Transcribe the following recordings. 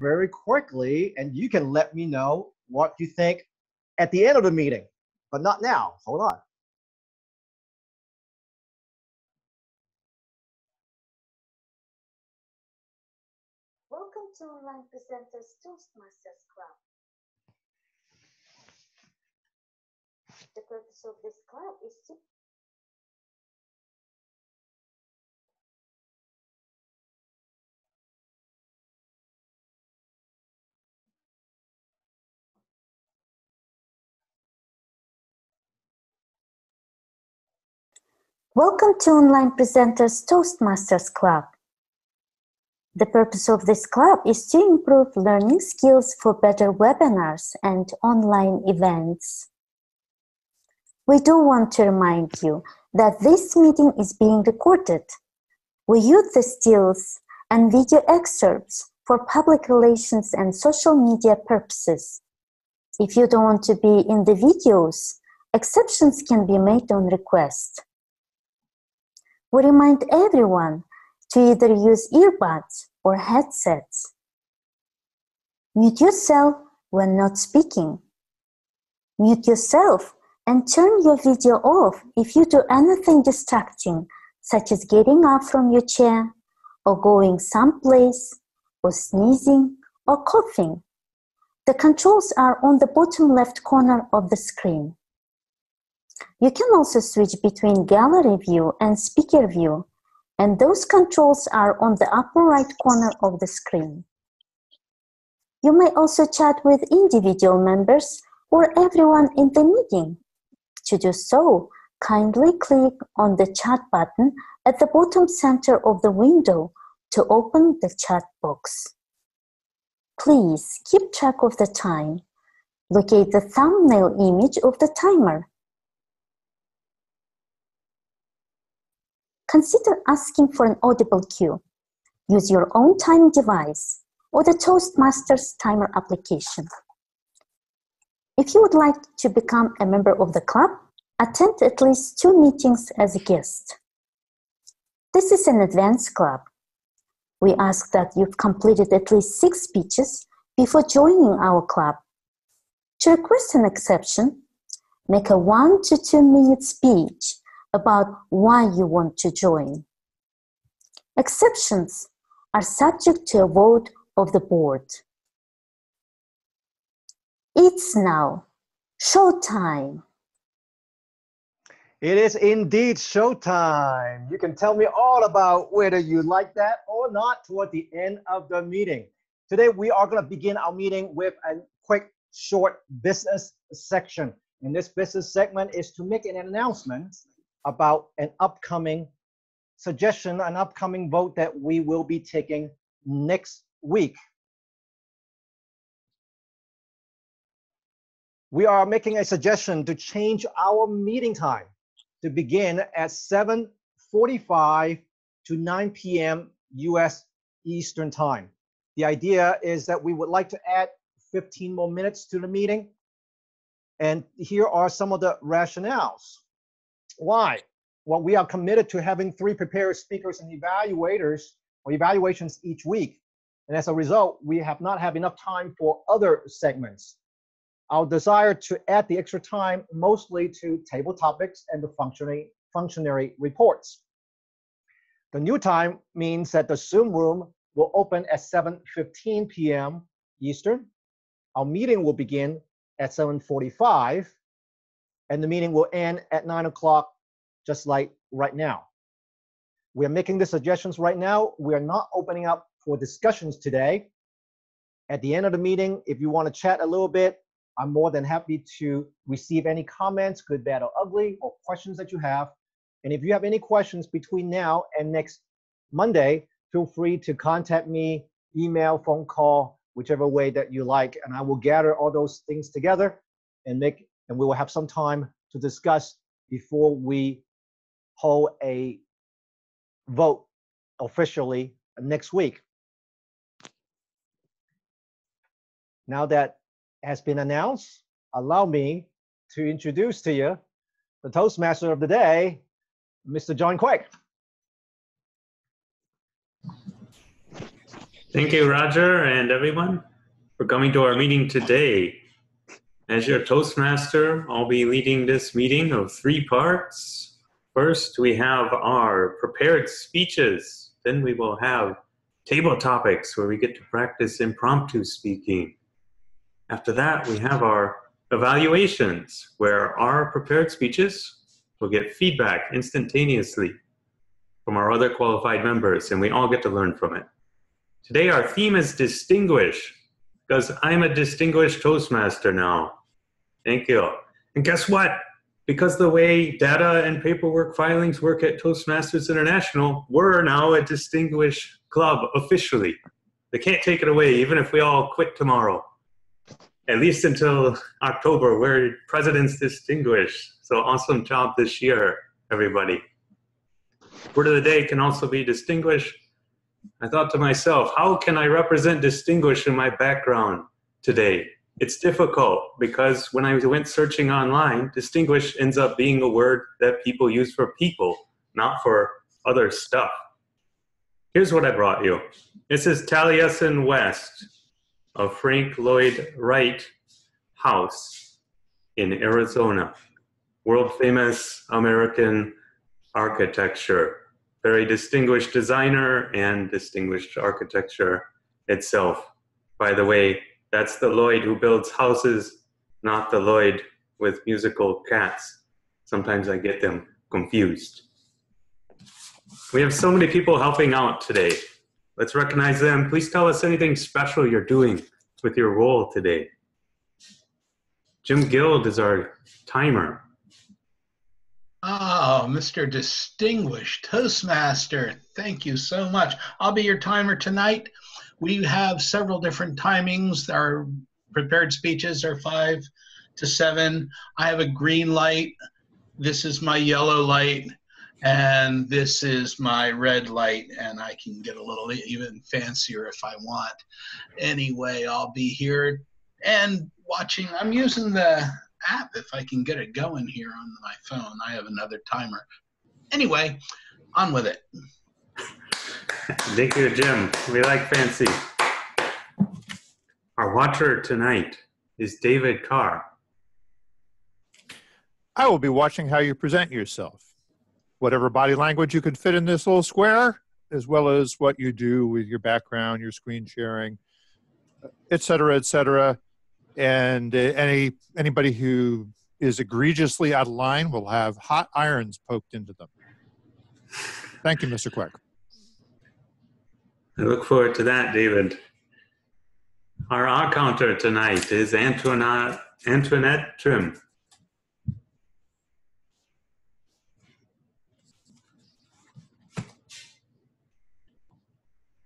very quickly, and you can let me know what you think at the end of the meeting, but not now. Hold on. Welcome to Online Presenters Toastmasters Club. The purpose of this club is to Welcome to Online Presenters Toastmasters Club. The purpose of this club is to improve learning skills for better webinars and online events. We do want to remind you that this meeting is being recorded. We use the stills and video excerpts for public relations and social media purposes. If you don't want to be in the videos, exceptions can be made on request. We remind everyone to either use earbuds or headsets. Mute yourself when not speaking. Mute yourself and turn your video off if you do anything distracting, such as getting up from your chair, or going someplace, or sneezing, or coughing. The controls are on the bottom left corner of the screen. You can also switch between gallery view and speaker view, and those controls are on the upper right corner of the screen. You may also chat with individual members or everyone in the meeting. To do so, kindly click on the chat button at the bottom center of the window to open the chat box. Please keep track of the time. Locate the thumbnail image of the timer. Consider asking for an audible cue. Use your own time device or the Toastmasters timer application. If you would like to become a member of the club, attend at least 2 meetings as a guest. This is an advanced club. We ask that you've completed at least 6 speeches before joining our club. To request an exception, make a 1 to 2 minute speech about why you want to join. Exceptions are subject to a vote of the board. It's now showtime. It is indeed showtime. You can tell me all about whether you like that or not toward the end of the meeting. Today, we are going to begin our meeting with a quick, short business section. And this business segment is to make an announcement about an upcoming suggestion, an upcoming vote that we will be taking next week. We are making a suggestion to change our meeting time to begin at 7:45 to 9 p.m. US Eastern Time. The idea is that we would like to add 15 more minutes to the meeting. And here are some of the rationales. Why? Well, we are committed to having 3 prepared speakers and evaluators or evaluations each week. And as a result, we have not had enough time for other segments. Our desire to add the extra time mostly to table topics and the functionary reports. The new time means that the Zoom room will open at 7:15 p.m. Eastern. Our meeting will begin at 7:45, and the meeting will end at 9 o'clock, just like right now. We are making the suggestions right now. We are not opening up for discussions today. At the end of the meeting, if you want to chat a little bit, I'm more than happy to receive any comments, good, bad, or ugly, or questions that you have. And if you have any questions between now and next Monday, feel free to contact me, email, phone call, whichever way that you like, and I will gather all those things together and we will have some time to discuss before we hold a vote officially next week. Now that has been announced, allow me to introduce to you the Toastmaster of the day, Mr. John Quake. Thank you, Roger, and everyone, for coming to our meeting today. As your Toastmaster, I'll be leading this meeting of 3 parts. First, we have our prepared speeches. Then we will have table topics where we get to practice impromptu speaking. After that, we have our evaluations, where our prepared speeches will get feedback instantaneously from our other qualified members, and we all get to learn from it. Today, our theme is distinguish, because I'm a distinguished Toastmaster now. Thank you. And guess what? Because the way data and paperwork filings work at Toastmasters International, we're now a distinguished club officially. They can't take it away, even if we all quit tomorrow. At least until October, we're President's Distinguished. So awesome job this year, everybody. Word of the day can also be distinguished. I thought to myself, how can I represent distinguished in my background today? It's difficult because when I went searching online, distinguished ends up being a word that people use for people, not for other stuff. Here's what I brought you. This is Taliesin West of Frank Lloyd Wright House in Arizona. World famous American architecture. Very distinguished designer and distinguished architecture itself. By the way, that's the Lloyd who builds houses, not the Lloyd with musical cats. Sometimes I get them confused. We have so many people helping out today. Let's recognize them. Please tell us anything special you're doing with your role today. Jim Guild is our timer. Oh, Mr. Distinguished Toastmaster, thank you so much. I'll be your timer tonight. We have several different timings. Our prepared speeches are 5 to 7. I have a green light. This is my yellow light. And this is my red light. And I can get a little even fancier if I want. Anyway, I'll be here and watching. I'm using the app if I can get it going here on my phone. I have another timer. Anyway, on with it. Thank you, Jim. We like fancy. Our watcher tonight is David Carr. I will be watching how you present yourself. Whatever body language you can fit in this little square, as well as what you do with your background, your screen sharing, et cetera, et cetera. And anybody who is egregiously out of line will have hot irons poked into them. Thank you, Mr. Quick. I look forward to that, David. Our odd counter tonight is Antoinette Trim.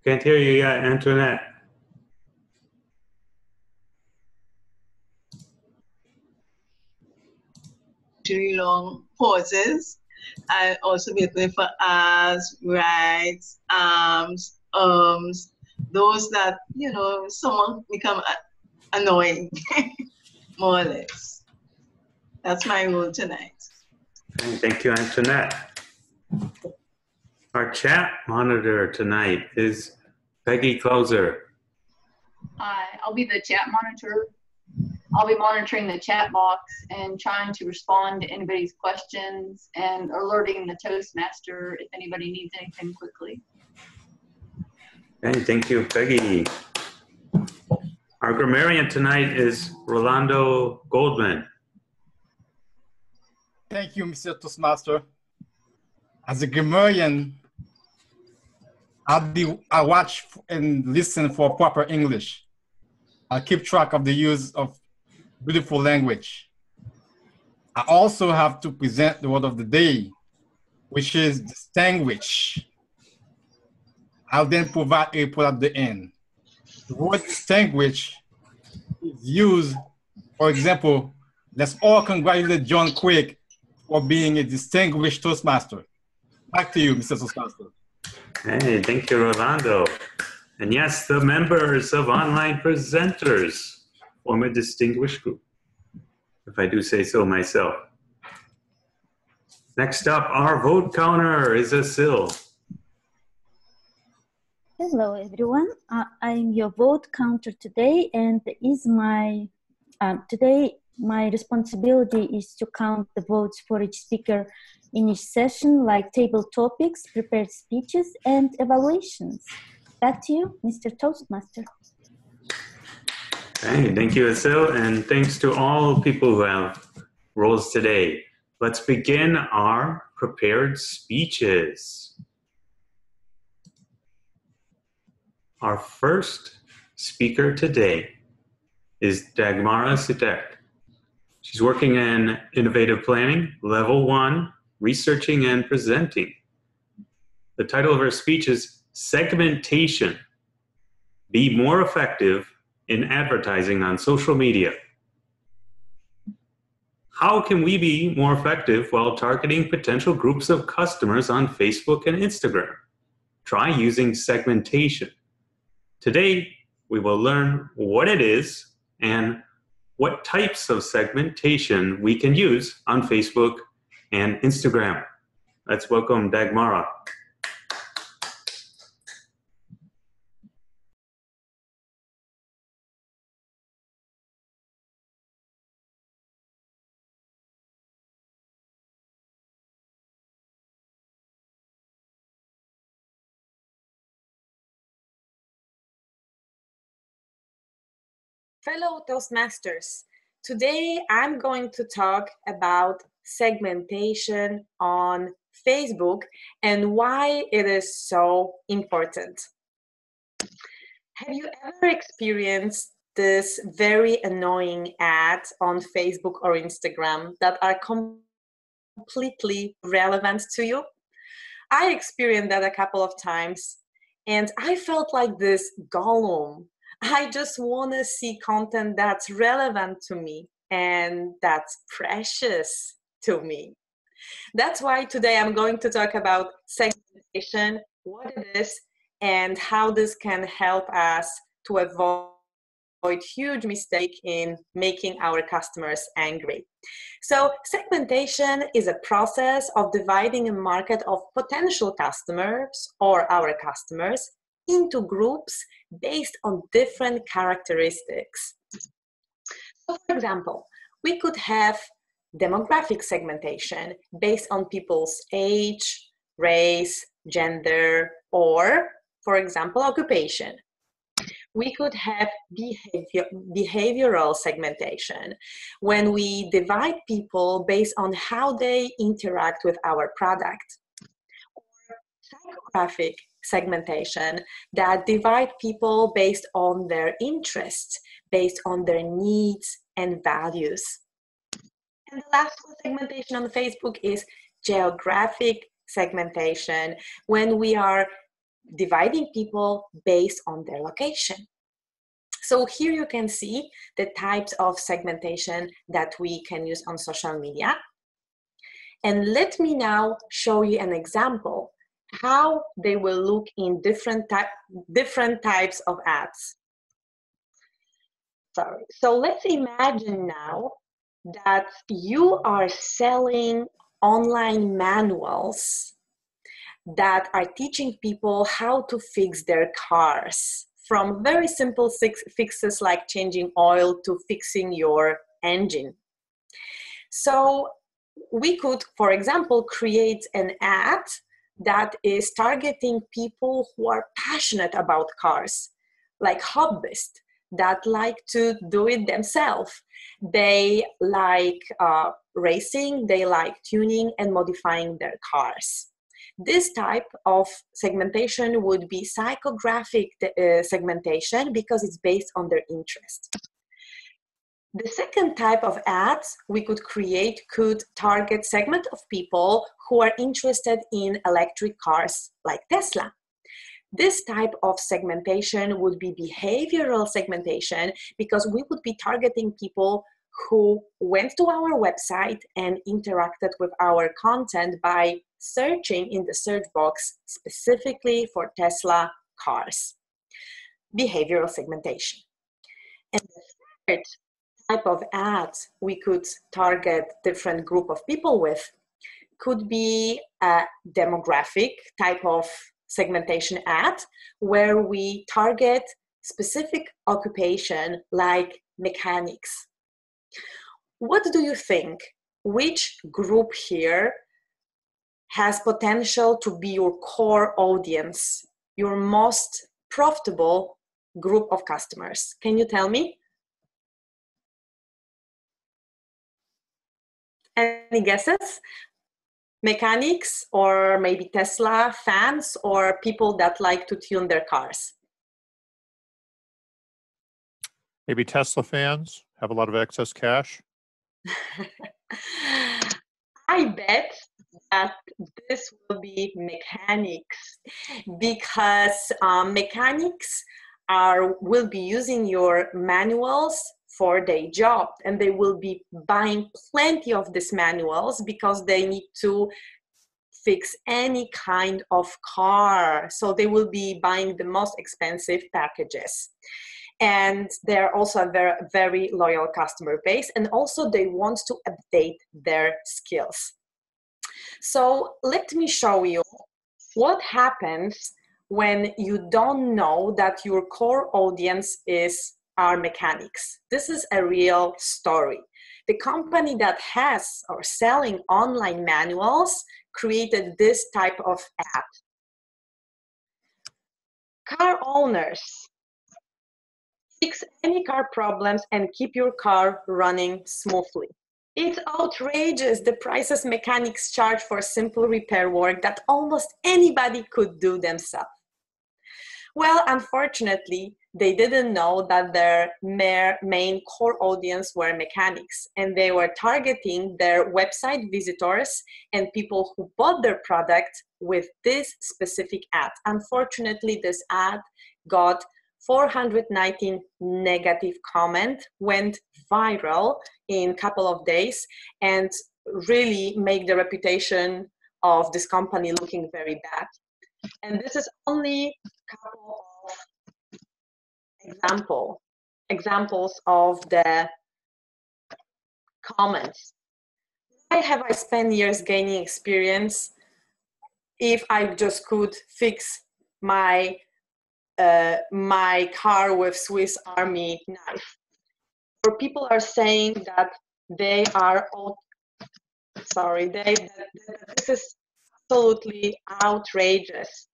Can't hear you yet, Antoinette. Too long pauses. I also be looking for as, rights, arms, those that, you know, someone become annoying, more or less. That's my role tonight. Thank you, Antoinette. Our chat monitor tonight is Peggy Closer. Hi, I'll be the chat monitor. I'll be monitoring the chat box and trying to respond to anybody's questions and alerting the Toastmaster if anybody needs anything quickly. Okay, thank you, Peggy. Our grammarian tonight is Rolando Goldman. Thank you, Mr. Toastmaster. As a grammarian, I watch and listen for proper English. I keep track of the use of beautiful language. I also have to present the word of the day, which is distinguish. I'll then provide a report at the end. The word distinguish is used, for example, let's all congratulate John Quick for being a distinguished Toastmaster. Back to you, Mr. Toastmaster. Hey, thank you, Rolando. And yes, the members of Online Presenters form a distinguished group, if I do say so myself. Next up, our vote counter is Asil. Hello, everyone. I'm your vote counter today, and today my responsibility is to count the votes for each speaker in each session, like table topics, prepared speeches, and evaluations. Back to you, Mr. Toastmaster. Okay, thank you, Asil, and thanks to all people who have roles today. Let's begin our prepared speeches. Our first speaker today is Dagmara Sitek. She's working in innovative planning, level 1, researching and presenting. The title of her speech is Segmentation. Be more effective in advertising on social media. How can we be more effective while targeting potential groups of customers on Facebook and Instagram? Try using segmentation. Today, we will learn what it is and what types of segmentation we can use on Facebook and Instagram. Let's welcome Dagmara. Fellow Toastmasters, today I'm going to talk about segmentation on Facebook and why it is so important. Have you ever experienced this very annoying ads on Facebook or Instagram that are completely relevant to you? I experienced that a couple of times and I felt like this Gollum. I just want to see content that's relevant to me and that's precious to me. That's why today I'm going to talk about segmentation, what it is, and how this can help us to avoid huge mistake in making our customers angry. So segmentation is a process of dividing a market of potential customers or our customers into groups based on different characteristics. So for example, we could have demographic segmentation based on people's age, race, gender, or, for example, occupation. We could have behavioral segmentation when we divide people based on how they interact with our product. Or psychographic segmentation that divide people based on their interests, based on their needs and values. And the last one segmentation on Facebook is geographic segmentation when we are dividing people based on their location. So here you can see the types of segmentation that we can use on social media. And let me now show you an example how they will look in different types of ads. So let's imagine now that you are selling online manuals that are teaching people how to fix their cars, from very simple fixes like changing oil to fixing your engine. So we could, for example, create an ad that is targeting people who are passionate about cars, like hobbyists that like to do it themselves. They like racing, they like tuning and modifying their cars. This type of segmentation would be psychographic segmentation because it's based on their interest. The second type of ads we could create could target segment of people who are interested in electric cars like Tesla. This type of segmentation would be behavioral segmentation because we would be targeting people who went to our website and interacted with our content by searching in the search box specifically for Tesla cars. Behavioral segmentation. And the third type of ads we could target different group of people with could be a demographic type of segmentation ad where we target specific occupation like mechanics. What do you think? Which group here has potential to be your core audience, your most profitable group of customers? Can you tell me? Any guesses? Mechanics, or maybe Tesla fans, or people that like to tune their cars? Maybe Tesla fans have a lot of excess cash. I bet that this will be mechanics, because mechanics will be using your manuals for their job, and they will be buying plenty of these manuals because they need to fix any kind of car. So they will be buying the most expensive packages. And they're also a very, very loyal customer base, and also they want to update their skills. So let me show you what happens when you don't know that your core audience are mechanics. This is a real story. The company that has or selling online manuals created this type of ad. Car owners, fix any car problems and keep your car running smoothly. It's outrageous, the prices mechanics charge for simple repair work that almost anybody could do themselves. Well, unfortunately, they didn't know that their main core audience were mechanics, and they were targeting their website visitors and people who bought their product with this specific ad. Unfortunately, this ad got 419 negative comments, went viral in a couple of days, and really make the reputation of this company looking very bad. And this is only a couple of examples of the comments. Why have I spent years gaining experience if I just could fix my my car with Swiss Army knife? Or people are saying that they are all, sorry, this is absolutely outrageous.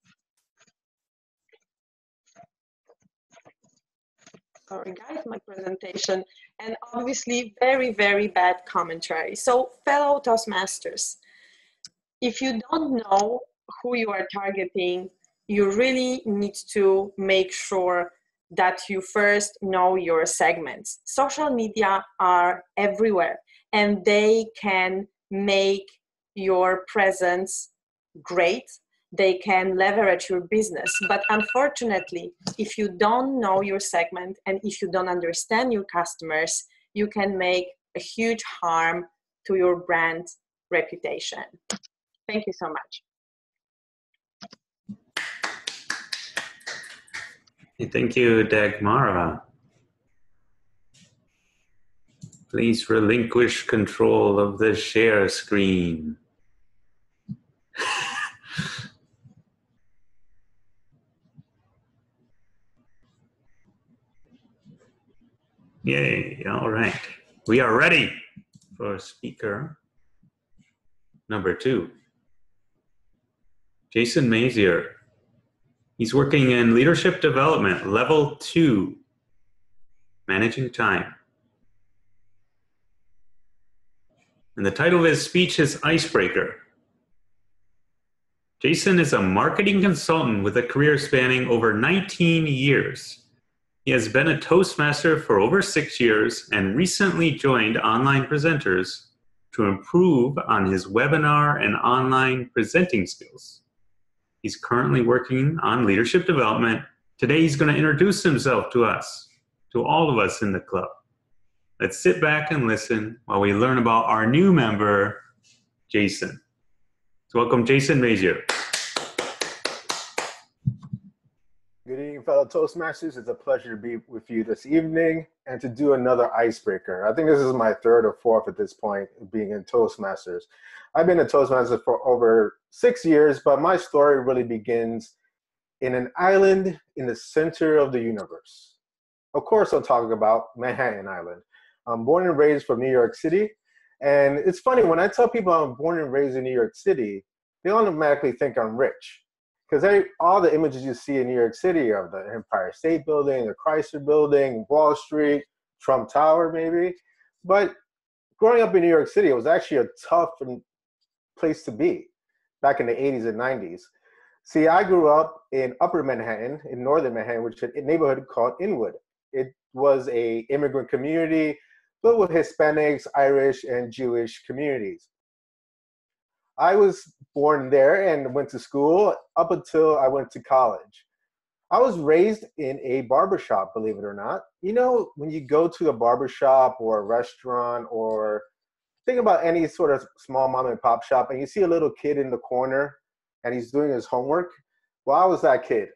Sorry guys, my presentation, and obviously very, very bad commentary. So fellow Toastmasters, if you don't know who you are targeting, you really need to make sure that you first know your segments. Social media are everywhere, and they can make your presence great. They can leverage your business. But unfortunately, if you don't know your segment and if you don't understand your customers, you can make a huge harm to your brand reputation. Thank you so much. Thank you, Dagmara. Please relinquish control of the share screen. Yay, all right. We are ready for speaker number 2. Jason Mazier. He's working in leadership development, level 2, managing time. And the title of his speech is Icebreaker. Jason is a marketing consultant with a career spanning over 19 years. He has been a Toastmaster for over 6 years and recently joined Online Presenters to improve on his webinar and online presenting skills. He's currently working on leadership development. Today he's going to introduce himself to us, to all of us in the club. Let's sit back and listen while we learn about our new member, Jason. So welcome, Jason Mazier. Good evening, fellow Toastmasters. It's a pleasure to be with you this evening and to do another icebreaker. I think this is my 3rd or 4th at this point being in Toastmasters. I've been a Toastmaster for over 6 years, but my story really begins in an island in the center of the universe. Of course, I'm talking about Manhattan Island. I'm born and raised from New York City. And it's funny, when I tell people I'm born and raised in New York City, they automatically think I'm rich. Because all the images you see in New York City of the Empire State Building, the Chrysler Building, Wall Street, Trump Tower maybe. But growing up in New York City, it was actually a tough place to be back in the 80s and 90s. See, I grew up in Upper Manhattan, in Northern Manhattan, which is a neighborhood called Inwood. It was a immigrant community filled with Hispanics, Irish, and Jewish communities. I was born there and went to school up until I went to college. I was raised in a barbershop, believe it or not. You know, when you go to a barbershop or a restaurant or think about any sort of small mom and pop shop and you see a little kid in the corner and he's doing his homework. Well, I was that kid.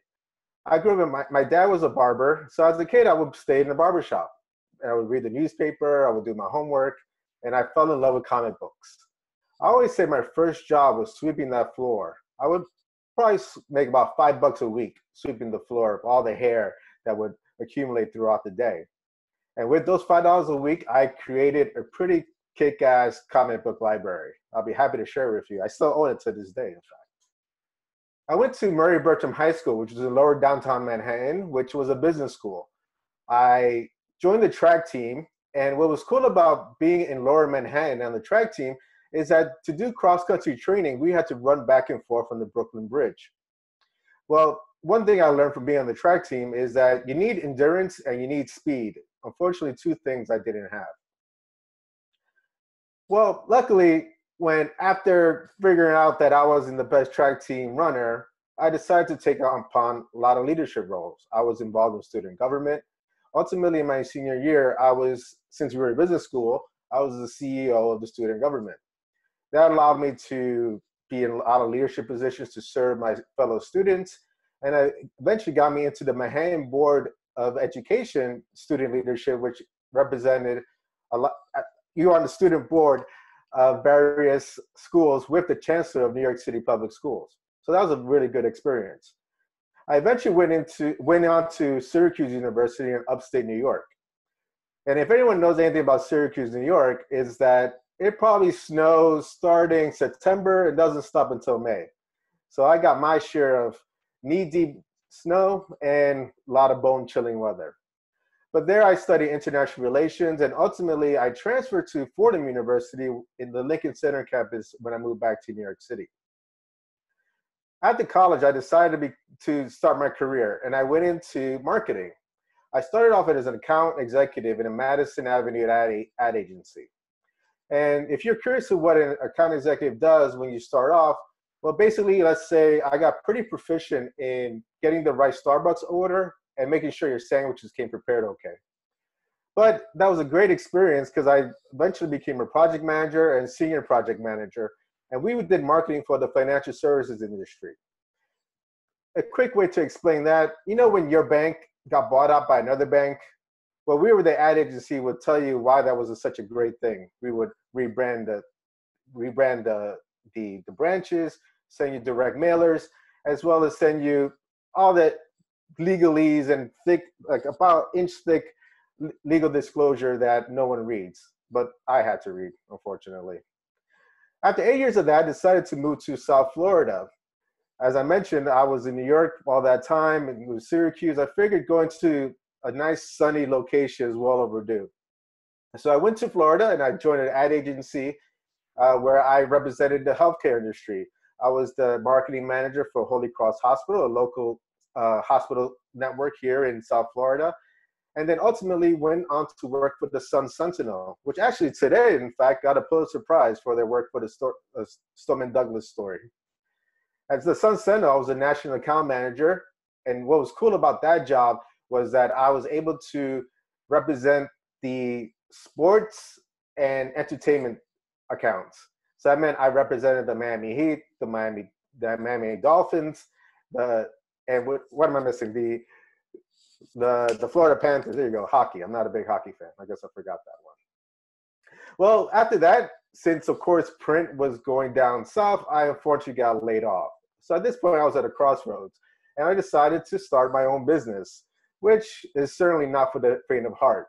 I grew up my dad was a barber. So as a kid, I would stay in the barbershop. And I would read the newspaper, I would do my homework, and I fell in love with comic books. I always say my first job was sweeping that floor. I would probably make about $5 a week sweeping the floor of all the hair that would accumulate throughout the day. And with those $5 a week, I created a pretty kick-ass comic book library. I'll be happy to share with you. I still own it to this day, in fact. I went to Murray Bertram High School, which is in lower downtown Manhattan, which was a business school. I joined the track team, and what was cool about being in lower Manhattan on the track team is that to do cross-country training, we had to run back and forth on the Brooklyn Bridge. Well, one thing I learned from being on the track team is that you need endurance and you need speed. Unfortunately, two things I didn't have. Well, luckily, after figuring out that I wasn't the best track team runner, I decided to take upon a lot of leadership roles. I was involved in student government. Ultimately, in my senior year, since we were in business school, I was the CEO of the student government. That allowed me to be in a lot of leadership positions to serve my fellow students. And it eventually got me into the Manhattan Board of Education student leadership, which represented a lot. You are on the student board of various schools with the chancellor of New York City Public Schools. So that was a really good experience. I eventually went on to Syracuse University in upstate New York. And if anyone knows anything about Syracuse, New York, is that it probably snows starting September and doesn't stop until May. So I got my share of knee-deep snow and a lot of bone-chilling weather. But there I studied international relations, and ultimately I transferred to Fordham University in the Lincoln Center campus when I moved back to New York City. After college, I decided to start my career, and I went into marketing. I started off as an account executive in a Madison Avenue ad agency. And if you're curious of what an account executive does when you start off, well, basically, let's say I got pretty proficient in getting the right Starbucks order and making sure your sandwiches came prepared okay. But that was a great experience because I eventually became a project manager and senior project manager, and we did marketing for the financial services industry. A quick way to explain that, you know when your bank got bought out by another bank? Well, we were the ad agency would tell you why that was such a great thing. We would rebrand the branches, send you direct mailers, as well as send you all that legalese and thick, like about inch thick legal disclosure that no one reads, but I had to read, unfortunately. After 8 years of that, I decided to move to South Florida. As I mentioned, I was in New York all that time and moved to Syracuse. I figured going to a nice sunny location is well overdue. So I went to Florida and I joined an ad agency where I represented the healthcare industry. I was the marketing manager for Holy Cross Hospital, a local hospital network here in South Florida. And then ultimately went on to work for the Sun Sentinel, which actually today, in fact, got a Pulitzer Prize for their work for the Stoneman Douglas story. As the Sun Sentinel, I was a national account manager. And what was cool about that job was that I was able to represent the sports and entertainment accounts. So that meant I represented the Miami Heat, the Miami Dolphins, and what am I missing? The Florida Panthers. There you go, hockey. I'm not a big hockey fan. I guess I forgot that one. Well, after that, since of course print was going down south, I unfortunately got laid off. So at this point, I was at a crossroads. and I decided to start my own business, which is certainly not for the faint of heart.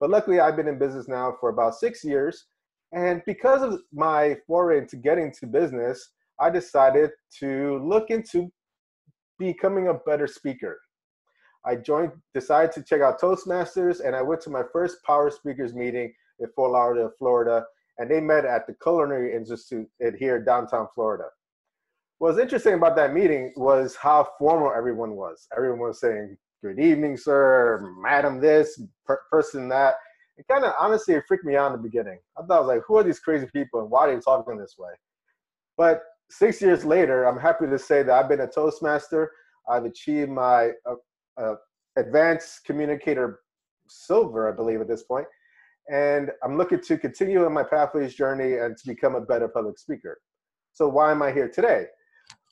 But luckily, I've been in business now for about 6 years, and because of my foray into getting to business, I decided to look into becoming a better speaker. I decided to check out Toastmasters, and I went to my first Power Speakers meeting in Fort Lauderdale, Florida, and they met at the Culinary Institute here downtown Florida. What was interesting about that meeting was how formal everyone was. Everyone was saying, "Good evening, sir," "Madam this," "Person that." It kind of, honestly, it freaked me out in the beginning. I thought, I was like, who are these crazy people and why are they talking this way? But 6 years later, I'm happy to say that I've been a Toastmaster. I've achieved my Advanced Communicator Silver, I believe, at this point. And I'm looking to continue on my Pathways journey and to become a better public speaker. So why am I here today?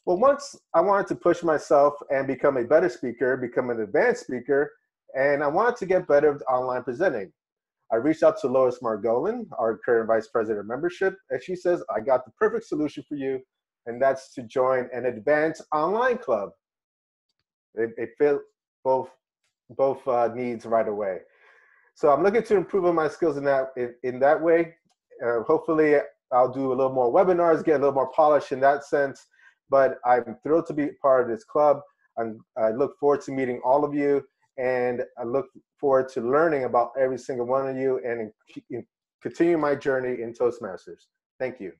Well, once I wanted to push myself and become a better speaker, become an advanced speaker, and I wanted to get better at online presenting. I reached out to Lois Margolin, our current Vice President of Membership, and she says, I got the perfect solution for you, and that's to join an advanced online club. It fit both needs right away. So I'm looking to improve on my skills in that way. Hopefully, I'll do a little more webinars, get a little more polish in that sense. But I'm thrilled to be part of this club. I look forward to meeting all of you, and I look forward to learning about every single one of you and continue my journey in Toastmasters. Thank you.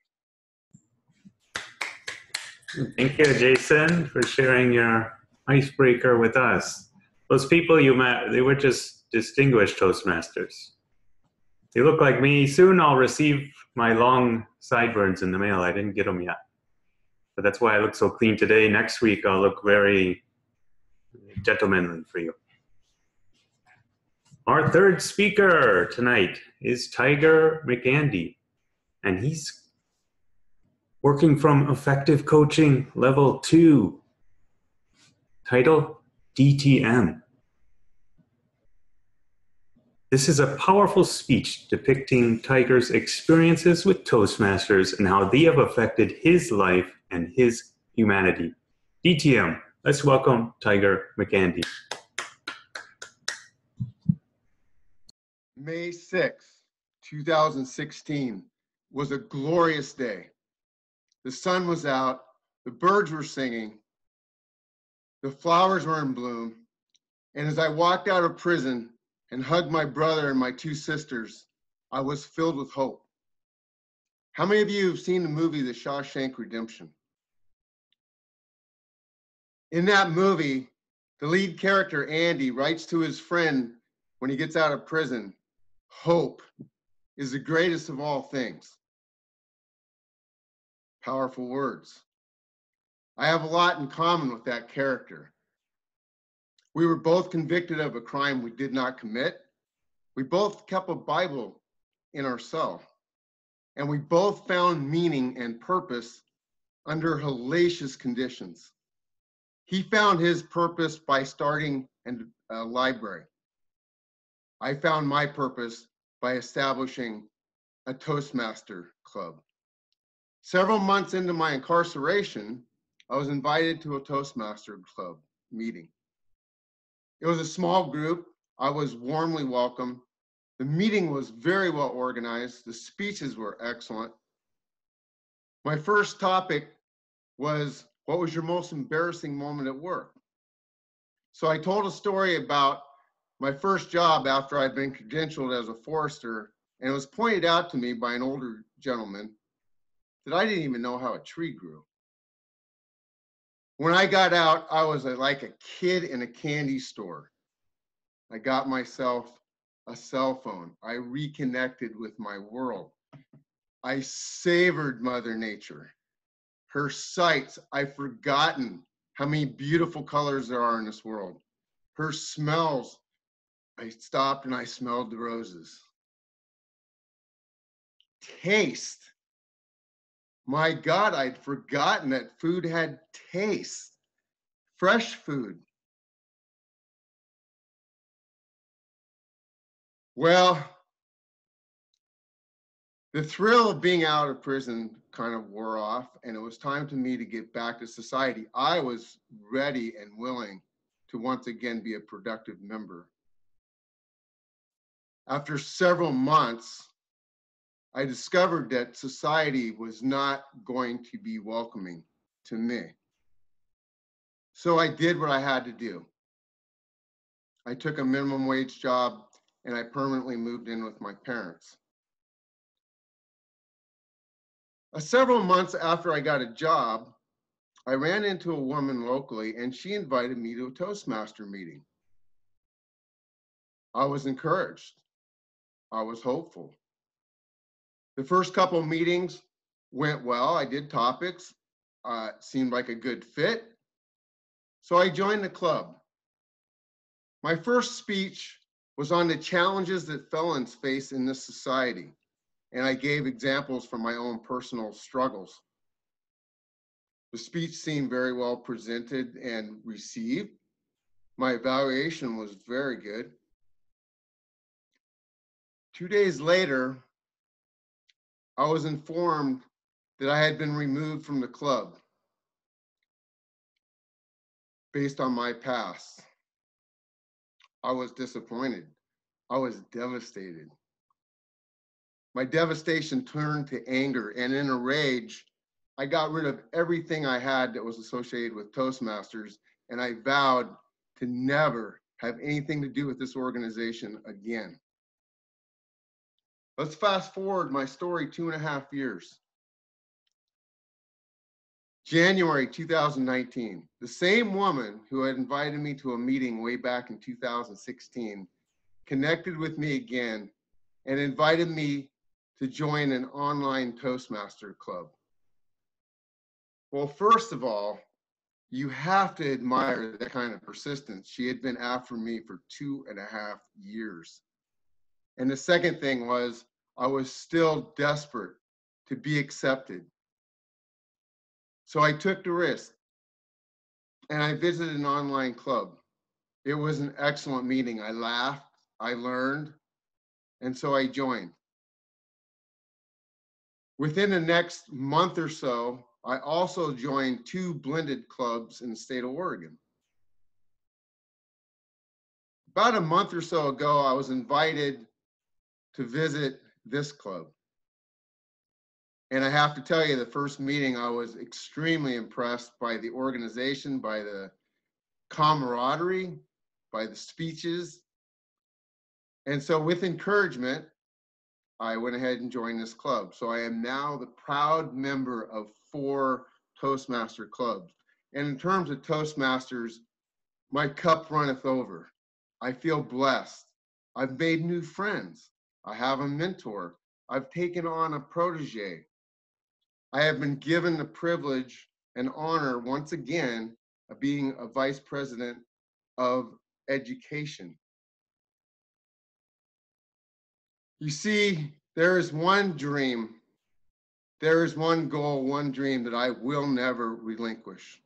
Thank you, Jason, for sharing your icebreaker with us. Those people you met, they were just distinguished Toastmasters. They look like me. Soon I'll receive my long sideburns in the mail. I didn't get them yet. But that's why I look so clean today. Next week, I'll look very gentlemanly for you. Our third speaker tonight is Tiger McAndy, and he's working from Effective Coaching Level 2, title DTM. This is a powerful speech depicting Tiger's experiences with Toastmasters and how they have affected his life and his humanity. DTM, let's welcome Tiger McAndy. May 6, 2016 was a glorious day. The sun was out, the birds were singing, the flowers were in bloom, and as I walked out of prison and hugged my brother and my two sisters, I was filled with hope. How many of you have seen the movie The Shawshank Redemption? In that movie, the lead character, Andy, writes to his friend when he gets out of prison, "Hope is the greatest of all things." Powerful words. I have a lot in common with that character. We were both convicted of a crime we did not commit. We both kept a Bible in our cell. And we both found meaning and purpose under hellacious conditions. He found his purpose by starting a library. I found my purpose by establishing a Toastmaster club. Several months into my incarceration, I was invited to a Toastmaster club meeting. It was a small group. I was warmly welcomed. The meeting was very well organized. The speeches were excellent. My first topic was, what was your most embarrassing moment at work? So I told a story about my first job after I'd been credentialed as a forester, and it was pointed out to me by an older gentleman that I didn't even know how a tree grew. When I got out, I was like a kid in a candy store. I got myself a cell phone. I reconnected with my world. I savored Mother Nature. Her sights, I've forgotten how many beautiful colors there are in this world. Her smells, I stopped and I smelled the roses. Taste. My God, I'd forgotten that food had taste. Fresh food. Well, The thrill of being out of prison kind of wore off, and it was time for me to get back to society. I was ready and willing to once again be a productive member. After several months, I discovered that society was not going to be welcoming to me. So I did what I had to do. I took a minimum wage job and I permanently moved in with my parents. Several months after I got a job, I ran into a woman locally and she invited me to a Toastmaster meeting. I was encouraged. I was hopeful. The first couple of meetings went well. I did topics, seemed like a good fit. So I joined the club. My first speech was on the challenges that felons face in this society, and I gave examples from my own personal struggles. The speech seemed very well presented and received. My evaluation was very good. 2 days later, I was informed that I had been removed from the club based on my past. I was disappointed. I was devastated. My devastation turned to anger, and in a rage, I got rid of everything I had that was associated with Toastmasters, and I vowed to never have anything to do with this organization again. Let's fast forward my story 2.5 years. January 2019, the same woman who had invited me to a meeting way back in 2016 connected with me again and invited me to join an online Toastmaster club. Well, first of all, you have to admire that kind of persistence. She had been after me for 2.5 years. And the second thing was, I was still desperate to be accepted. So I took the risk and I visited an online club. It was an excellent meeting. I laughed, I learned, and so I joined. Within the next month or so, I also joined 2 blended clubs in the state of Oregon. About a month or so ago, I was invited to visit this club. And I have to tell you, the first meeting, I was extremely impressed by the organization, by the camaraderie, by the speeches. And so with encouragement, I went ahead and joined this club. So I am now the proud member of 4 Toastmaster clubs. And in terms of Toastmasters, my cup runneth over. I feel blessed. I've made new friends. I have a mentor. I've taken on a protege. I have been given the privilege and honor once again of being a vice president of education. You see, there is one dream, there is one goal, one dream that I will never relinquish.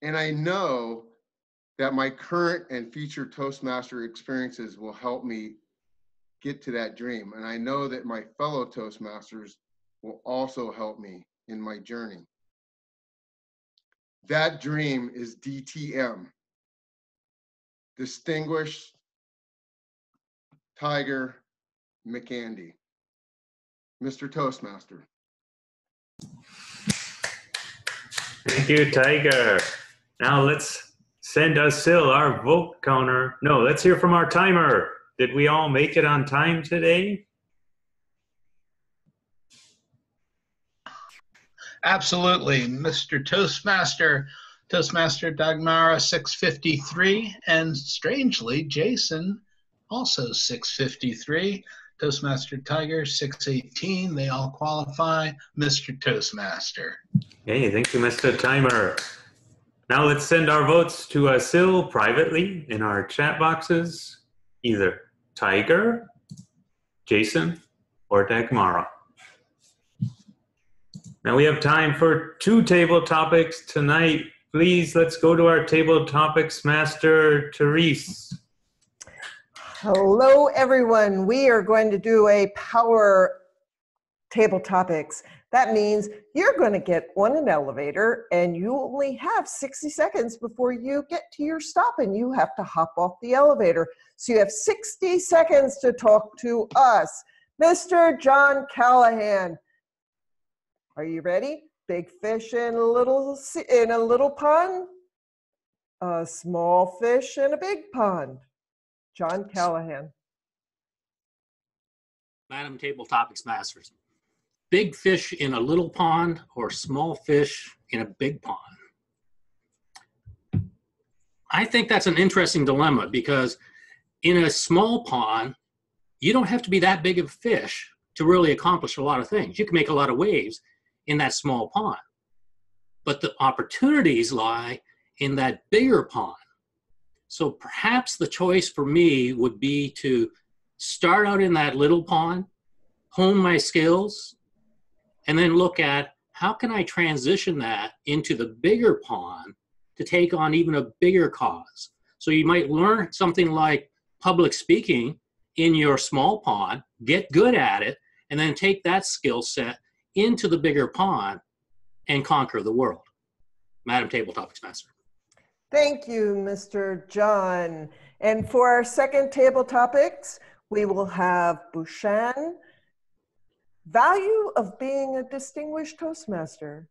And I know that my current and future Toastmaster experiences will help me get to that dream. And I know that my fellow Toastmasters will also help me in my journey. That dream is DTM, Distinguished Tiger McAndy, Mr. Toastmaster. Thank you, Tiger. Now let's send Asil our vote counter. No, let's hear from our timer. Did we all make it on time today? Absolutely. Mr. Toastmaster Dagmara 653, and strangely, Jason also 653. Toastmaster Tiger 618. They all qualify. Mr. Toastmaster. Hey, thank you, Mr. Timer. Now let's send our votes to Asil privately in our chat boxes, either Tiger, Jason, or Dagmara. Now we have time for 2 table topics tonight. Please, let's go to our table topics master, Therese. Hello, everyone. We are going to do a power table topics. That means you're going to get on an elevator and you only have 60 seconds before you get to your stop and you have to hop off the elevator. So you have 60 seconds to talk to us. Mr. John Callahan, are you ready? Big fish in a little pond, a small fish in a big pond. John Callahan. Madam Table Topics Masters. Big fish in a little pond or small fish in a big pond? I think that's an interesting dilemma because in a small pond, you don't have to be that big of a fish to really accomplish a lot of things. You can make a lot of waves in that small pond. But the opportunities lie in that bigger pond. So perhaps the choice for me would be to start out in that little pond, hone my skills, and then look at how can I transition that into the bigger pond to take on even a bigger cause. So you might learn something like public speaking in your small pond, get good at it, and then take that skill set into the bigger pond and conquer the world. Madam Table Topics Master. Thank you, Mr. John. And for our second table topics, we will have Bushan. Value of being a distinguished Toastmaster.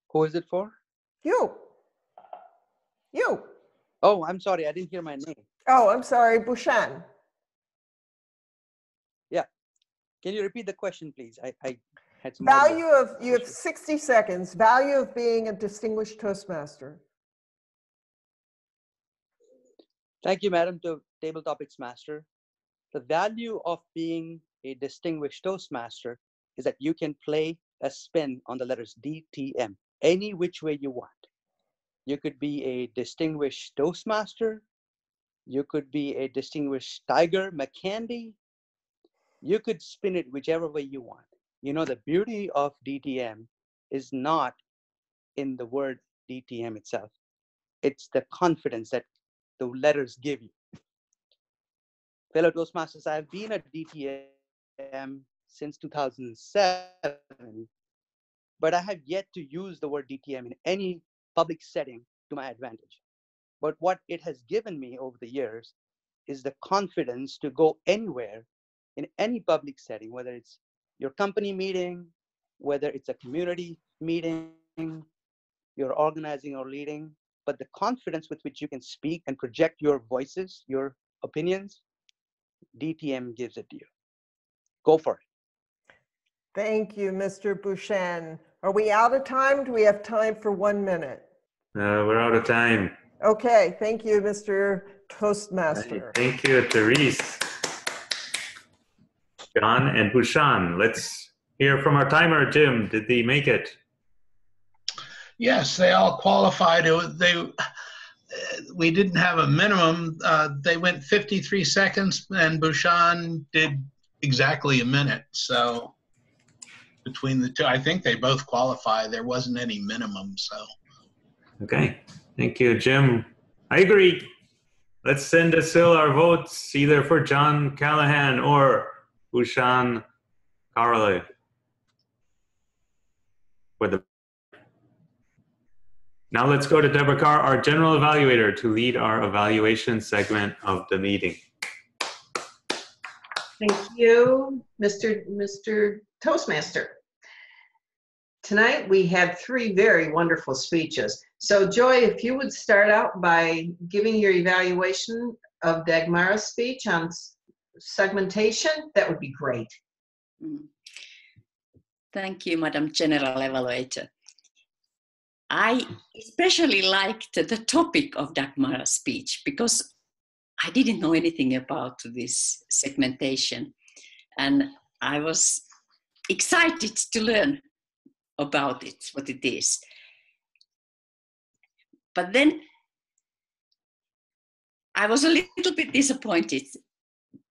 Who is it for? You. Oh, I'm sorry, I didn't hear my name. Oh, I'm sorry, Bushan. Yeah. Can you repeat the question, please? I had some Value of, you have 60 seconds. Value of being a distinguished Toastmaster. Thank you, Madam Table Topics Master. The value of being a distinguished Toastmaster is that you can play a spin on the letters DTM any which way you want. You could be a distinguished Toastmaster. You could be a distinguished Tiger McCandy. You could spin it whichever way you want. You know, the beauty of DTM is not in the word DTM itself. It's the confidence that the letters give you. Fellow Toastmasters, I've been at DTM since 2007, but I have yet to use the word DTM in any public setting to my advantage. But what it has given me over the years is the confidence to go anywhere in any public setting, whether it's your company meeting, whether it's a community meeting, you're organizing or leading, but the confidence with which you can speak and project your voices, your opinions, DTM gives it to you. Go for it. Thank you, Mr. Bushan. Are we out of time? Do we have time for 1 minute? We're out of time. Okay, thank you, Mr. Toastmaster. Thank you, Therese. John and Bushan, let's hear from our timer, Jim. Did they make it? Yes, they all qualified. We didn't have a minimum. They went 53 seconds, and Bushan did exactly a minute. So between the two, I think they both qualify. There wasn't any minimum. So. Okay, thank you, Jim. I agree. Let's send a still our votes either for John Callahan or Bushan Karale. Now let's go to Deborah Carr, our general evaluator, to lead our evaluation segment of the meeting. Thank you, Mr. Toastmaster. Tonight we had 3 very wonderful speeches. So Joy, if you would start out by giving your evaluation of Dagmara's speech on segmentation, that would be great. Thank you, Madam General Evaluator. I especially liked the topic of Dagmara's speech because I didn't know anything about this segmentation, and I was excited to learn about it, what it is. But then I was a little bit disappointed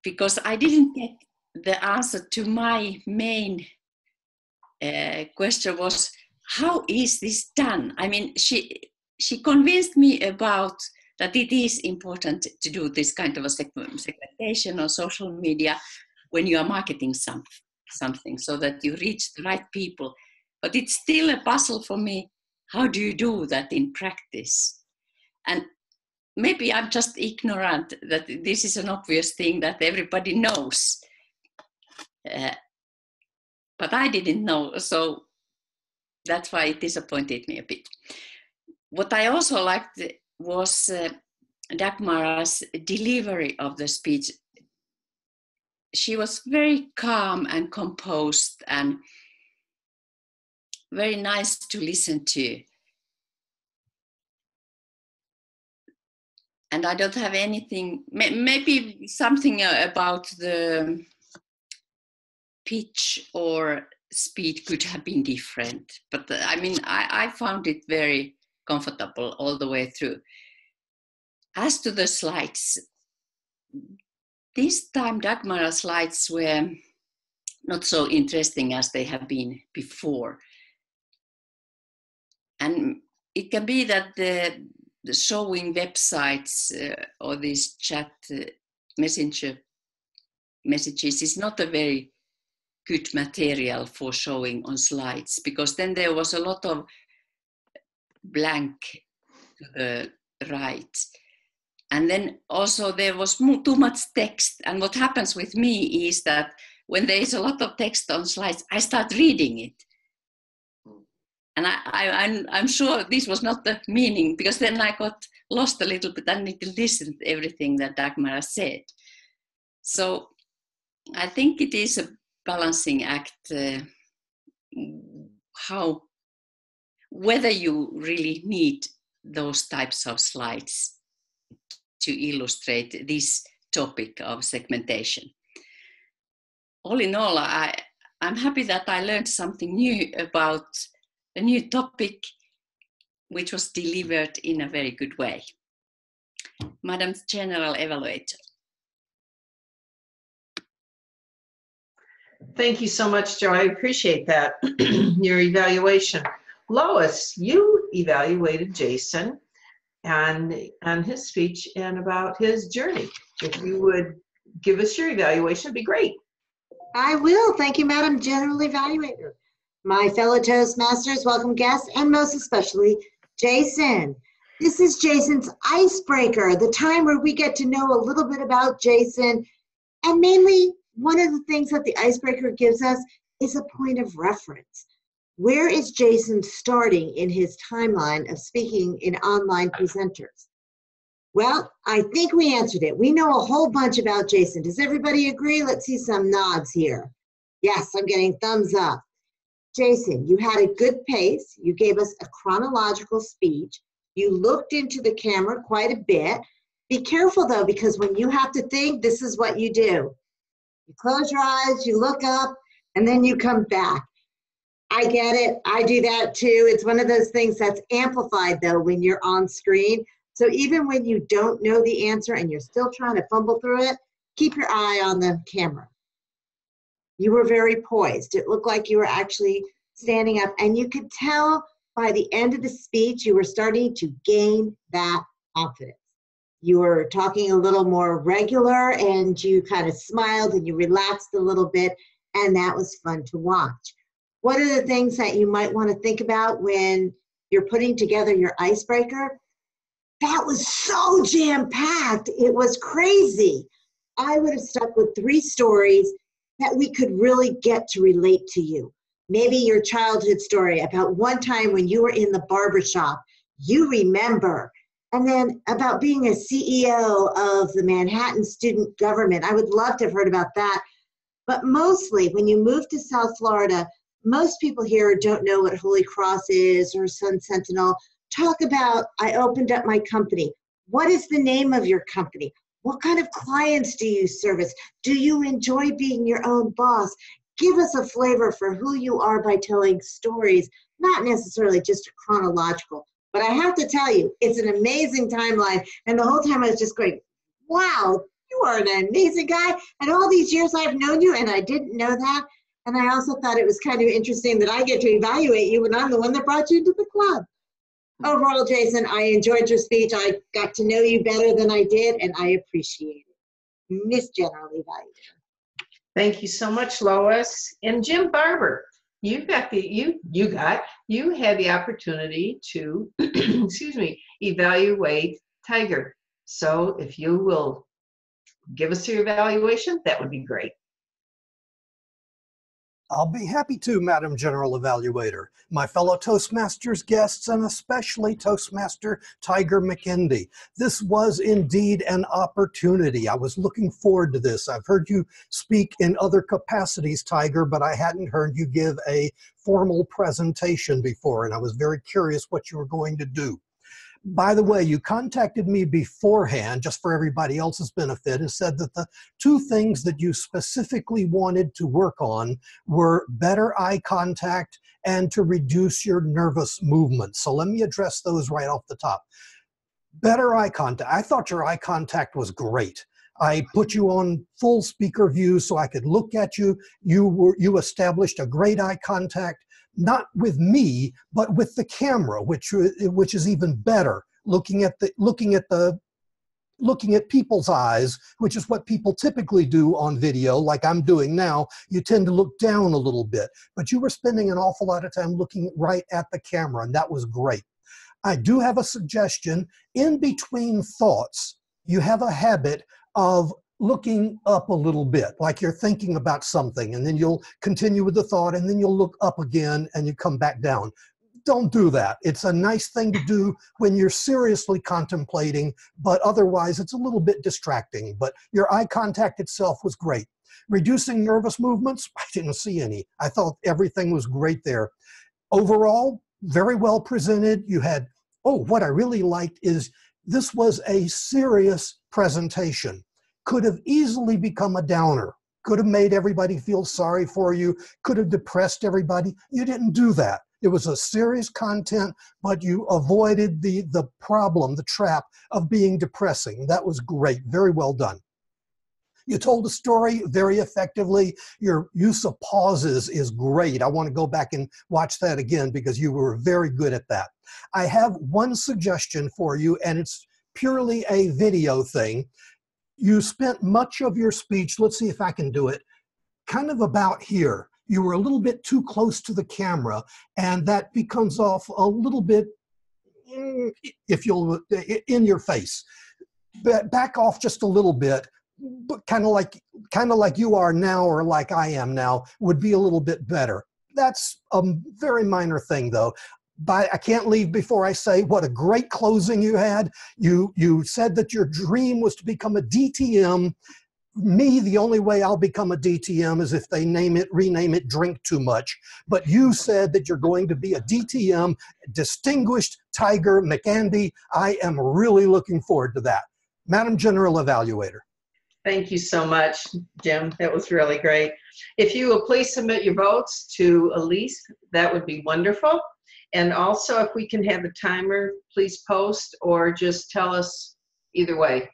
because I didn't get the answer to my main question was how is this done? I mean, she convinced me about that it is important to do this kind of a segmentation on social media when you are marketing something so that you reach the right people. But it's still a puzzle for me. How do you do that in practice? And maybe I'm just ignorant that this is an obvious thing that everybody knows. But I didn't know, so that's why it disappointed me a bit. What I also liked was Dagmar's delivery of the speech. She was very calm and composed and very nice to listen to. And I don't have anything, maybe something about the pitch or speed could have been different. But I mean, I found it very comfortable all the way through. As to the slides, this time Dagmar's slides were not so interesting as they have been before. And it can be that the showing websites or these chat messenger messages is not a very good material for showing on slides, because then there was a lot of blank to the right. And then also there was too much text. And what happens with me is that when there is a lot of text on slides, I start reading it. And I'm sure this was not the meaning, because then I got lost a little bit. I need to listen to everything that Dagmar said. So I think it is a balancing act, whether you really need those types of slides to illustrate this topic of segmentation. All in all, I'm happy that I learned something new about a new topic, which was delivered in a very good way. Madam General Evaluator. Thank you so much, Joe. I appreciate that, your evaluation. Lois, you evaluated Jason and his speech and about his journey. If you would give us your evaluation, it'd be great. I will. Thank you, Madam General Evaluator. My fellow Toastmasters, welcome guests, and most especially Jason. This is Jason's icebreaker, the time where we get to know a little bit about Jason. And mainly, one of the things that the icebreaker gives us is a point of reference. Where is Jason starting in his timeline of speaking in online presenters? Well, I think we answered it. We know a whole bunch about Jason. Does everybody agree? Let's see some nods here. Yes, I'm getting thumbs up. Jason, you had a good pace. You gave us a chronological speech. You looked into the camera quite a bit. Be careful though, because when you have to think, this is what you do. You close your eyes, you look up, and then you come back. I get it. I do that too. It's one of those things that's amplified though when you're on screen. So even when you don't know the answer and you're still trying to fumble through it, keep your eye on the camera. You were very poised. It looked like you were actually standing up, and you could tell by the end of the speech you were starting to gain that confidence. You were talking a little more regular, and you kind of smiled and you relaxed a little bit, and that was fun to watch. What are the things that you might want to think about when you're putting together your icebreaker? That was so jam-packed. It was crazy. I would have stuck with 3 stories that we could really get to relate to you. Maybe your childhood story about one time when you were in the barbershop, you remember. And then about being a CEO of the Manhattan student government. I would love to have heard about that. But mostly when you move to South Florida, most people here don't know what Holy Cross is or Sun Sentinel. Talk about, I opened up my company. What is the name of your company? What kind of clients do you service? Do you enjoy being your own boss? Give us a flavor for who you are by telling stories, not necessarily just chronological. But I have to tell you, it's an amazing timeline. And the whole time I was just going, wow, you are an amazing guy. And all these years I've known you and I didn't know that. And I also thought it was kind of interesting that I get to evaluate you when I'm the one that brought you into the club. Overall, Jason, I enjoyed your speech. I got to know you better than I did, and I appreciate it. Miss General Evaluator. Thank you so much, Lois. And Jim Barber, you had the opportunity to, excuse me, evaluate Tiger. So if you will give us your evaluation, that would be great. I'll be happy to, Madam General Evaluator, my fellow Toastmasters guests, and especially Toastmaster Tiger McKendy. This was indeed an opportunity. I was looking forward to this. I've heard you speak in other capacities, Tiger, but I hadn't heard you give a formal presentation before, and I was very curious what you were going to do. By the way, you contacted me beforehand, just for everybody else's benefit, and said that the two things that you specifically wanted to work on were better eye contact and to reduce your nervous movement. So let me address those right off the top. Better eye contact. I thought your eye contact was great. I put you on full speaker view so I could look at you. You established a great eye contact, not with me, but with the camera, which is even better. Looking at people's eyes, which is what people typically do on video, like I'm doing now. You tend to look down a little bit, but you were spending an awful lot of time looking right at the camera, and that was great. I do have a suggestion. In between thoughts, you have a habit of looking up a little bit, like you're thinking about something, and then you'll continue with the thought, and then you'll look up again, and you come back down. Don't do that. It's a nice thing to do when you're seriously contemplating, but otherwise it's a little bit distracting. But your eye contact itself was great. Reducing nervous movements, I didn't see any. I thought everything was great there. Overall, very well presented. You had, what I really liked is this was a serious presentation. Could have easily become a downer. Could have made everybody feel sorry for you. Could have depressed everybody. You didn't do that. It was a serious content, but you avoided the problem, the trap of being depressing. That was great. Very well done. You told the story very effectively. Your use of pauses is great. I want to go back and watch that again because you were very good at that. I have one suggestion for you, and it's purely a video thing. You spent much of your speech, let's see if I can do it, kind of about here. You were a little bit too close to the camera, and that becomes off a little bit, if you'll, in your face. Back off just a little bit, but kind of like you are now or like I am now would be a little bit better. That's a very minor thing, though. But I can't leave before I say what a great closing you had. You said that your dream was to become a DTM. Me, the only way I'll become a DTM is if they rename it Drink Too Much. But you said that you're going to be a DTM, Distinguished Tiger McKendy. I am really looking forward to that. Madam General Evaluator. Thank you so much, Jim. That was really great. If you will please submit your votes to Elise, that would be wonderful. And also, if we can have a timer, please post or just tell us either way.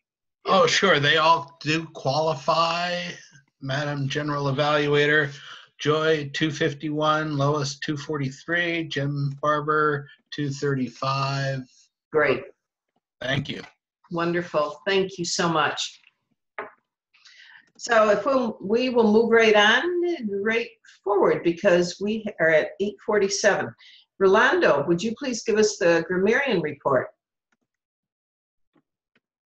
Oh, sure. They all do qualify. Madam General Evaluator, Joy 251, Lois 243, Jim Barber 235. Great. Thank you. Wonderful. Thank you so much. So if we will move right forward because we are at 8:47. Rolando, would you please give us the grammarian report?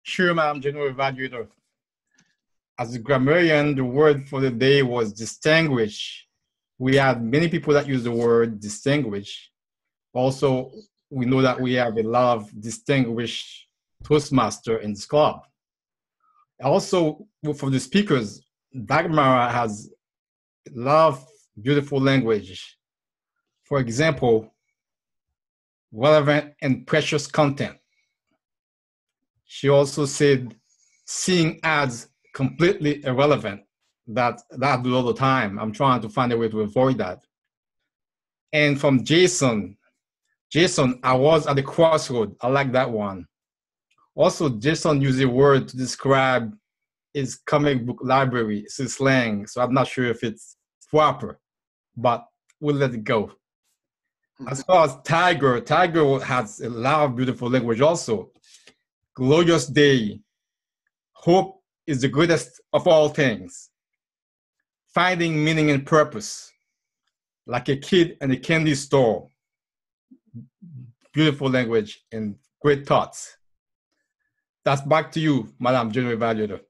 Sure, Madam General Evaluator. As a grammarian, the word for the day was distinguish. We had many people that use the word distinguish. Also, we know that we have a lot of distinguished Toastmaster in this club. Also, for the speakers, Dagmar has a lot of beautiful language. For example, relevant and precious content. She also said seeing ads completely irrelevant. That I do all the time. I'm trying to find a way to avoid that. And from Jason, I was at the crossroad. I like that one. Also, Jason used a word to describe his comic book library. It's a slang, so I'm not sure if it's proper, but we'll let it go. As far as Tiger has a lot of beautiful language also. Glorious day. Hope is the greatest of all things. Finding meaning and purpose. Like a kid in a candy store. Beautiful language and great thoughts. That's back to you, Madam General Evaluator.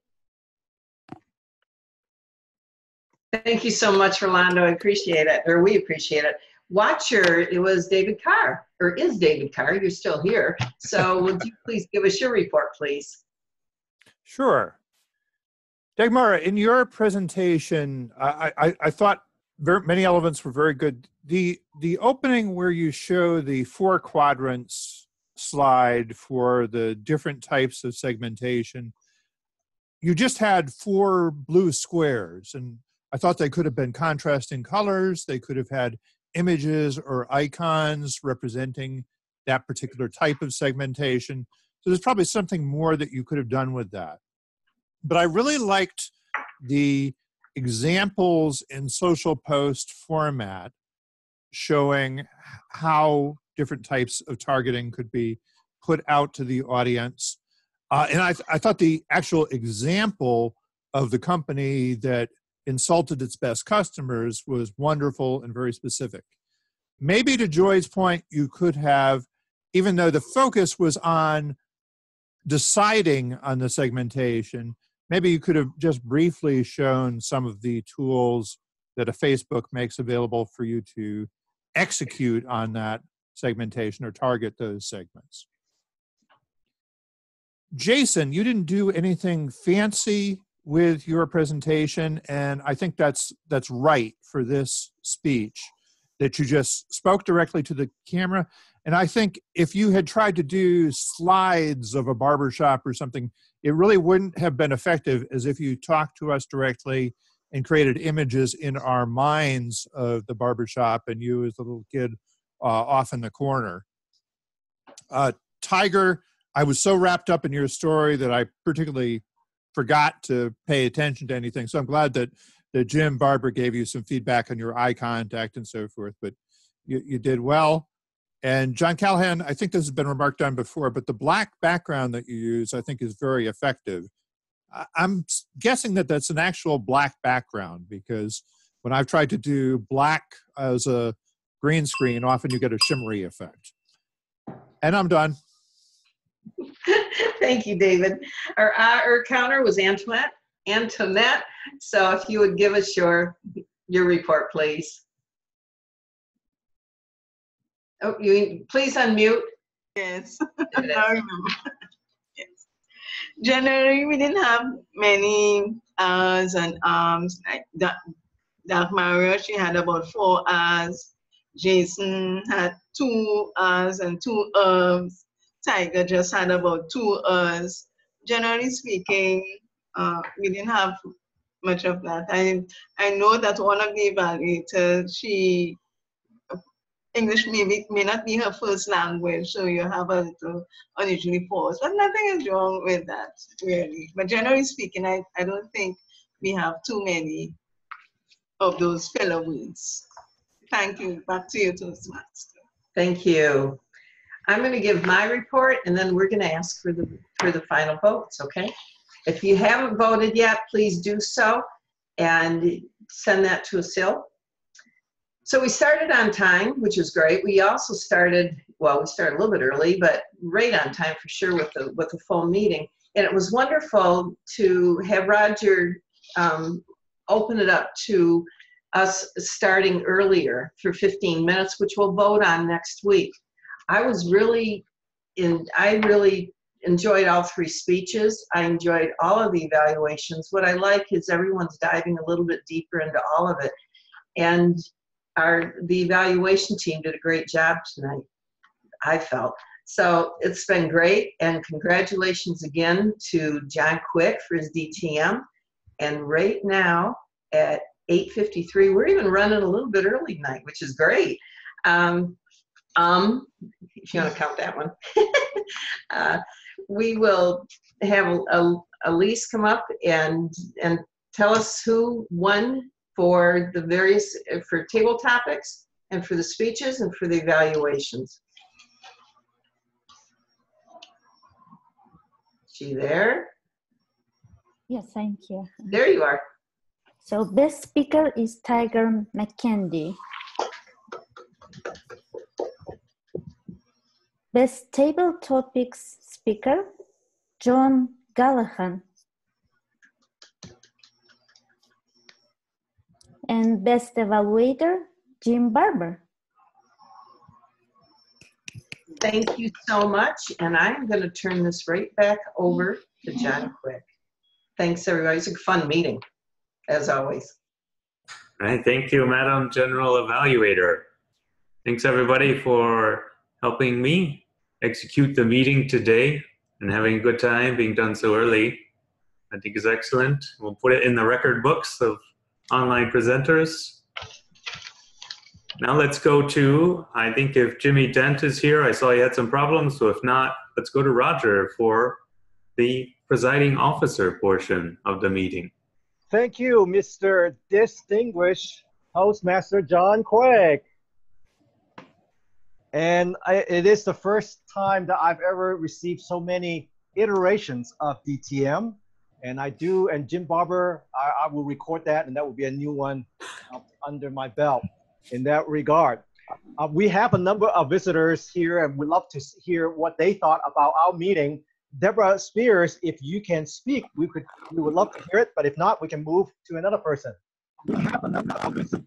Thank you so much, Rolando. I appreciate it, or we appreciate it. Watcher, it was David Carr, or is David Carr. You're still here. So would you please give us your report, please? Sure. Dagmara, in your presentation, I thought many elements were very good. The opening where you show the 4 quadrants slide for the different types of segmentation, you just had 4 blue squares, and I thought they could have been contrasting colors. They could have had images or icons representing that particular type of segmentation. So there's probably something more that you could have done with that. But I really liked the examples in social post format showing how different types of targeting could be put out to the audience. And I thought the actual example of the company that insulted its best customers was wonderful and very specific. Maybe to Joy's point, you could have, even though the focus was on deciding on the segmentation, maybe you could have just briefly shown some of the tools that a Facebook makes available for you to execute on that segmentation or target those segments. Jason, you didn't do anything fancy with your presentation, and I think that's right for this speech, that you just spoke directly to the camera. And I think if you had tried to do slides of a barbershop or something, it really wouldn't have been effective as if you talked to us directly and created images in our minds of the barbershop and you as the little kid off in the corner. Tiger, I was so wrapped up in your story that I particularly forgot to pay attention to anything. So I'm glad that Jim Barber gave you some feedback on your eye contact and so forth, but you did well. And John Callahan, I think this has been remarked on before, but the black background that you use, I think, is very effective. I'm guessing that that's an actual black background, because when I've tried to do black as a green screen, often you get a shimmery effect. And I'm done. Thank you, David. Our counter was Antoinette. So if you would give us your report, please. Oh, please unmute. Yes, I remember. Yes. Generally, we didn't have many R's and R's. Like Dark Mario, she had about 4 R's. Jason had 2 R's and 2 R's. Tiger just had about 2 R's. Generally speaking, we didn't have much of that. I know that one of the evaluators, English may not be her first language, so you have a little unusually pause, but nothing is wrong with that, really. But generally speaking, I don't think we have too many of those filler words. Thank you. Back to you, Toastmaster. Thank you. I'm going to give my report, and then we're going to ask for the final votes, okay? If you haven't voted yet, please do so, and send that to Asil. So we started on time, which was great. We also started, well, we started a little bit early, but right on time for sure with the full meeting. And it was wonderful to have Roger open it up to us starting earlier for 15 minutes, which we'll vote on next week. I really enjoyed all 3 speeches. I enjoyed all of the evaluations. What I like is everyone's diving a little bit deeper into all of it. And the evaluation team did a great job tonight, I felt. So it's been great, and congratulations again to John Quick for his DTM. And right now at 8:53, we're even running a little bit early tonight, which is great. If you want to count that one. We will have Elise come up and tell us who won for the various, for table topics and for the speeches and for the evaluations. She there? Yes, I'm here. There you are. So best speaker is Tiger McKendy. Best table topics speaker, John Gallahan. And best evaluator, Jim Barber. Thank you so much. And I'm going to turn this right back over to John Quick. Thanks, everybody. It's a fun meeting, as always. All right, thank you, Madam General Evaluator. Thanks, everybody, for helping me execute the meeting today and having a good time being done so early. I think is excellent. We'll put it in the record books of online presenters. Now let's go to, I think if Jimmy Dent is here, I saw he had some problems, so if not, let's go to Roger for the presiding officer portion of the meeting. Thank you, Mr. Distinguished Toastmaster John Quigg. And it is the first time that I've ever received so many iterations of DTM. And and Jim Barber, I will record that, and that will be a new one under my belt in that regard. We have a number of visitors here, and we'd love to hear what they thought about our meeting. Deborah Spears, if you can speak, we would love to hear it, but if not, we can move to another person. We have a number of visitors.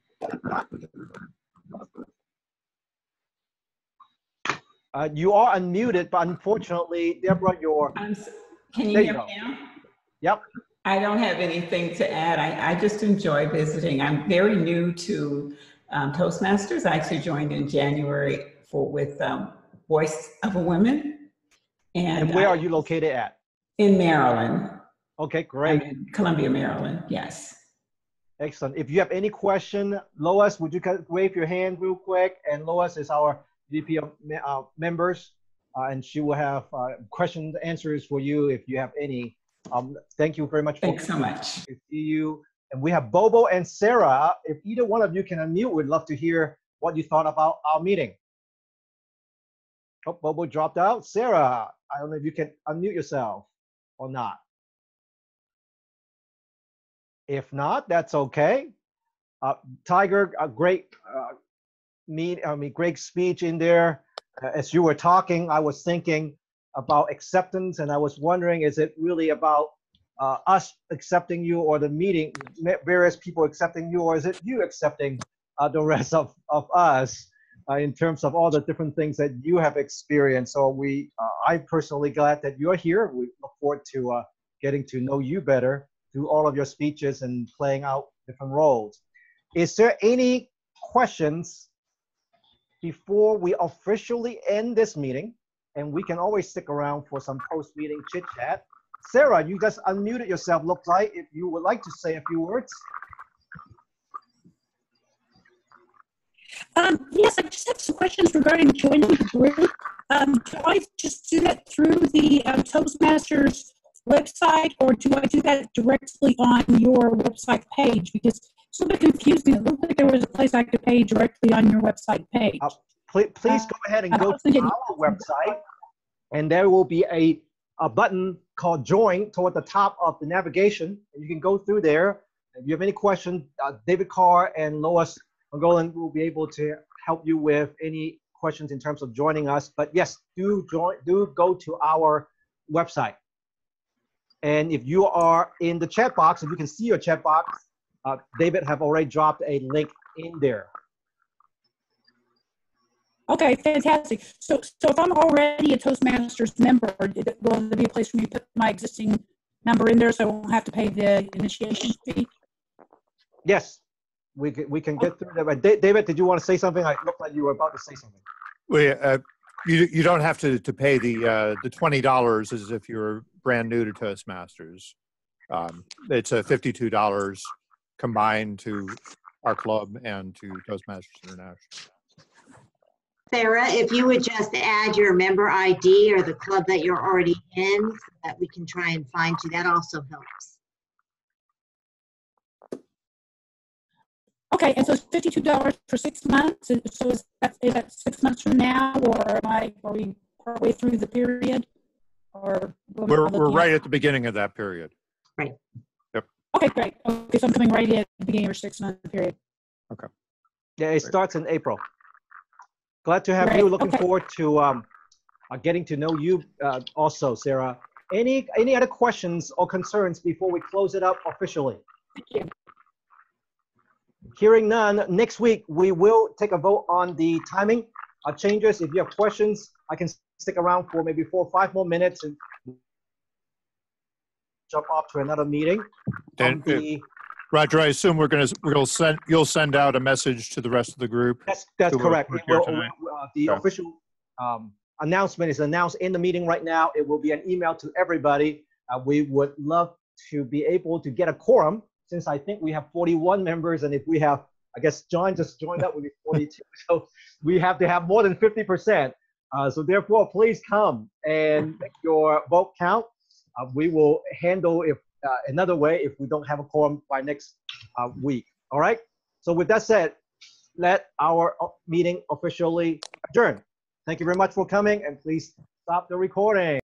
You are unmuted, but unfortunately, Deborah, Can you hear me now? Yep. I don't have anything to add. I just enjoy visiting. I'm very new to Toastmasters. I actually joined in January with Voice of a Woman. And where are you located at? In Maryland. Okay, great. I'm in Columbia, Maryland, yes. Excellent. If you have any question, Lois, would you wave your hand real quick? And Lois is our VP of members, and she will have questions, answers for you if you have any. Thank you very much. Thanks so much. To see you. And we have Bobo and Sarah. If either one of you can unmute, we'd love to hear what you thought about our meeting. Oh, Bobo dropped out. Sarah, I don't know if you can unmute yourself or not. If not, that's okay. Tiger, a great great speech in there. As you were talking, I was thinking about acceptance, and I was wondering, is it really about us accepting you, or the meeting, various people accepting you, or is it you accepting the rest of us in terms of all the different things that you have experienced? So I'm personally glad that you're here. We look forward to getting to know you better through all of your speeches and playing out different roles. Is there any questions before we officially end this meeting? And we can always stick around for some post-meeting chit-chat. Sarah, you just unmuted yourself, looks like, if you would like to say a few words. Yes, I just have some questions regarding joining the group. Do I just do that through the Toastmasters website, or do I do that directly on your website page? Because it's a bit confusing. It looked like there was a place I could pay directly on your website page. Please go ahead and go to our website, and there will be a button called Join toward the top of the navigation, and you can go through there. If you have any questions, David Carr and Lois Golan will be able to help you with any questions in terms of joining us. But yes, do go to our website. And if you are in the chat box, if you can see your chat box, David have already dropped a link in there. Okay, fantastic. So if I'm already a Toastmasters member, will there be a place for me to put my existing number in there so I won't have to pay the initiation fee? Yes, we can get through that. But David, did you want to say something? It looked like you were about to say something. Well, you don't have to pay the $20 as if you're brand new to Toastmasters. It's $52 combined to our club and to Toastmasters International. Sarah, if you would just add your member ID or the club that you're already in so that we can try and find you, that also helps. Okay, and so it's $52 for 6 months. So is that 6 months from now, or are we partway through the period? Or We're right at the beginning of that period. Right. Yep. Okay, great. Okay, so I'm coming right in at the beginning of your 6 month period. Okay. Yeah, it starts in April. Glad to have Great. you. Looking Okay. forward to getting to know you also, Sarah. Any other questions or concerns before we close it up officially? Thank you. Hearing none, next week we will take a vote on the timing changes. If you have questions, I can stick around for maybe 4 or 5 more minutes and jump off to another meeting. And Roger, I assume you'll send out a message to the rest of the group. That's correct. The Okay. official announcement is announced in the meeting right now. It will be an email to everybody. We would love to be able to get a quorum, since I think we have 41 members, and if we have, I guess John just joined up with 42, so we have to have more than 50%. So therefore, please come and make your vote count. We will handle if another way if we don't have a quorum by next week. All right. So with that said, let our meeting officially adjourn. Thank you very much for coming, and please stop the recording.